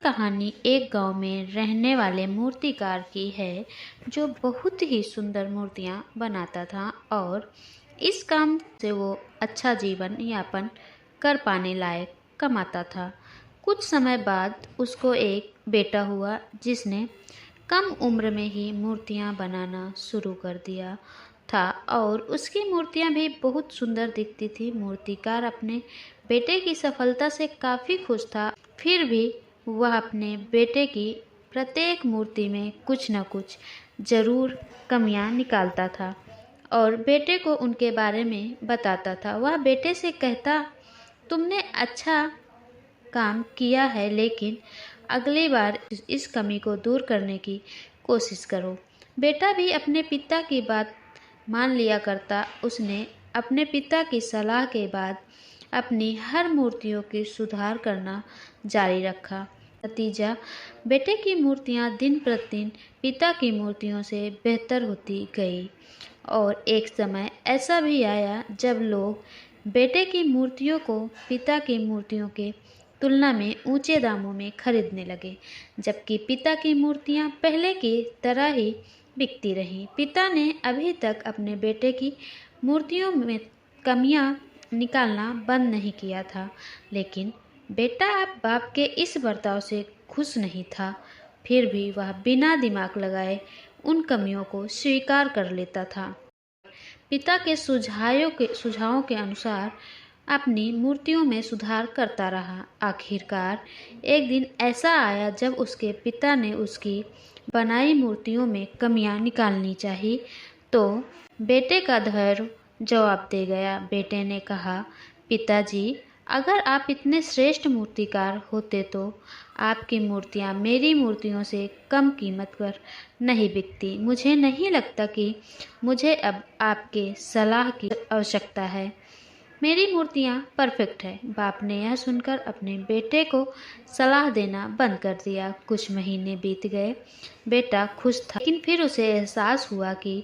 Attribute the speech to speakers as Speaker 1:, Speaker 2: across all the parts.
Speaker 1: कहानी एक गांव में रहने वाले मूर्तिकार की है जो बहुत ही सुंदर मूर्तियां बनाता था और इस काम से वो अच्छा जीवन यापन कर पाने लायक कमाता था। कुछ समय बाद उसको एक बेटा हुआ जिसने कम उम्र में ही मूर्तियां बनाना शुरू कर दिया था और उसकी मूर्तियां भी बहुत सुंदर दिखती थी। मूर्तिकार अपने बेटे की सफलता से काफ़ी खुश था, फिर भी वह अपने बेटे की प्रत्येक मूर्ति में कुछ न कुछ जरूर कमियां निकालता था और बेटे को उनके बारे में बताता था। वह बेटे से कहता, तुमने अच्छा काम किया है, लेकिन अगली बार इस कमी को दूर करने की कोशिश करो। बेटा भी अपने पिता की बात मान लिया करता। उसने अपने पिता की सलाह के बाद अपनी हर मूर्तियों की सुधार करना जारी रखा। नतीजा, बेटे की मूर्तियां दिन प्रतिदिन पिता की मूर्तियों से बेहतर होती गई और एक समय ऐसा भी आया जब लोग बेटे की मूर्तियों को पिता की मूर्तियों के तुलना में ऊंचे दामों में खरीदने लगे, जबकि पिता की मूर्तियां पहले की तरह ही बिकती रहीं। पिता ने अभी तक अपने बेटे की मूर्तियों में कमियां निकालना बंद नहीं किया था, लेकिन बेटा अब बाप के इस बर्ताव से खुश नहीं था। फिर भी वह बिना दिमाग लगाए उन कमियों को स्वीकार कर लेता था। पिता के सुझावों के अनुसार अपनी मूर्तियों में सुधार करता रहा। आखिरकार एक दिन ऐसा आया जब उसके पिता ने उसकी बनाई मूर्तियों में कमियां निकालनी चाहिए, तो बेटे का धैर्य जवाब दे गया। बेटे ने कहा, पिताजी, अगर आप इतने श्रेष्ठ मूर्तिकार होते तो आपकी मूर्तियां मेरी मूर्तियों से कम कीमत पर नहीं बिकती। मुझे नहीं लगता कि मुझे अब आपके सलाह की आवश्यकता है। मेरी मूर्तियां परफेक्ट है। बाप ने यह सुनकर अपने बेटे को सलाह देना बंद कर दिया। कुछ महीने बीत गए। बेटा खुश था, लेकिन फिर उसे एहसास हुआ कि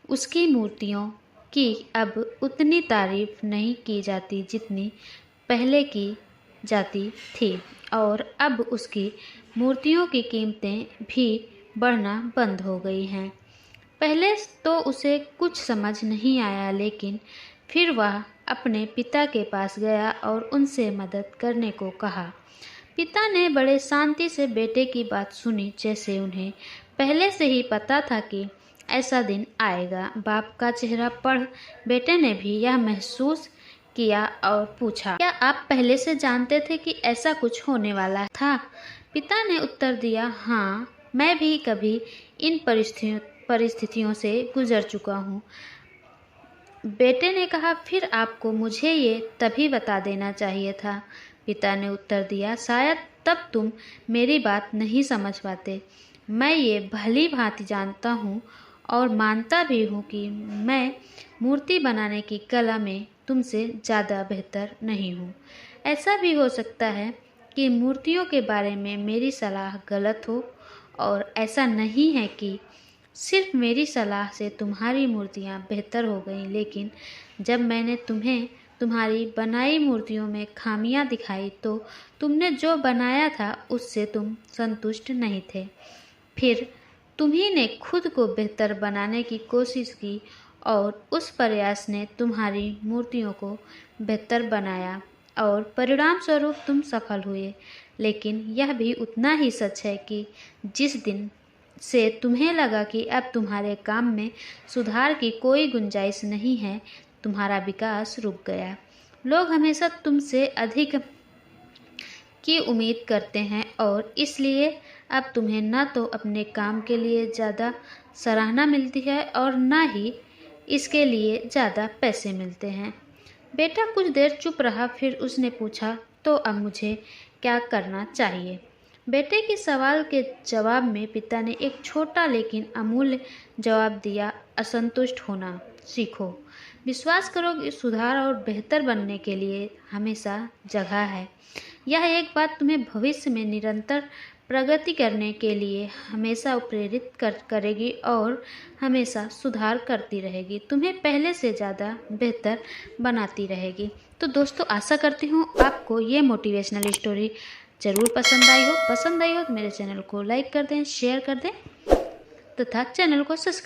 Speaker 1: उसकी मूर्तियों की अब उतनी तारीफ नहीं की जाती जितनी पहले की जाती थी और अब उसकी मूर्तियों की कीमतें भी बढ़ना बंद हो गई हैं। पहले तो उसे कुछ समझ नहीं आया, लेकिन फिर वह अपने पिता के पास गया और उनसे मदद करने को कहा। पिता ने बड़े शांति से बेटे की बात सुनी, जैसे उन्हें पहले से ही पता था कि ऐसा दिन आएगा। बाप का चेहरा पढ़ बेटे ने भी यह महसूस किया और पूछा, क्या आप पहले से जानते थे कि ऐसा कुछ होने वाला था? पिता ने उत्तर दिया, हाँ, मैं भी कभी इन परिस्थितियों से गुजर चुका हूँ। बेटे ने कहा, फिर आपको मुझे ये तभी बता देना चाहिए था। पिता ने उत्तर दिया, शायद तब तुम मेरी बात नहीं समझ पाते। मैं ये भली भांति जानता हूँ और मानता भी हूँ कि मैं मूर्ति बनाने की कला में तुमसे ज़्यादा बेहतर नहीं हूँ। ऐसा भी हो सकता है कि मूर्तियों के बारे में मेरी सलाह गलत हो, और ऐसा नहीं है कि सिर्फ मेरी सलाह से तुम्हारी मूर्तियाँ बेहतर हो गईं, लेकिन जब मैंने तुम्हें तुम्हारी बनाई मूर्तियों में खामियां दिखाई तो तुमने जो बनाया था उससे तुम संतुष्ट नहीं थे। फिर तुम्ही ने खुद को बेहतर बनाने की कोशिश की और उस प्रयास ने तुम्हारी मूर्तियों को बेहतर बनाया और परिणाम स्वरूप तुम सफल हुए। लेकिन यह भी उतना ही सच है कि जिस दिन से तुम्हें लगा कि अब तुम्हारे काम में सुधार की कोई गुंजाइश नहीं है, तुम्हारा विकास रुक गया। लोग हमेशा तुमसे अधिक की उम्मीद करते हैं और इसलिए अब तुम्हें न तो अपने काम के लिए ज़्यादा सराहना मिलती है और न ही इसके लिए ज़्यादा पैसे मिलते हैं। बेटा कुछ देर चुप रहा, फिर उसने पूछा, तो अब मुझे क्या करना चाहिए? बेटे के सवाल के जवाब में पिता ने एक छोटा लेकिन अमूल्य जवाब दिया, असंतुष्ट होना सीखो। विश्वास करो कि सुधार और बेहतर बनने के लिए हमेशा जगह है। यह एक बात तुम्हें भविष्य में निरंतर प्रगति करने के लिए हमेशा प्रेरित करेगी और हमेशा सुधार करती रहेगी, तुम्हें पहले से ज़्यादा बेहतर बनाती रहेगी। तो दोस्तों, आशा करती हूँ आपको ये मोटिवेशनल स्टोरी ज़रूर पसंद आई हो तो मेरे चैनल को लाइक कर दें, शेयर कर दें तथा चैनल को सब्सक्राइब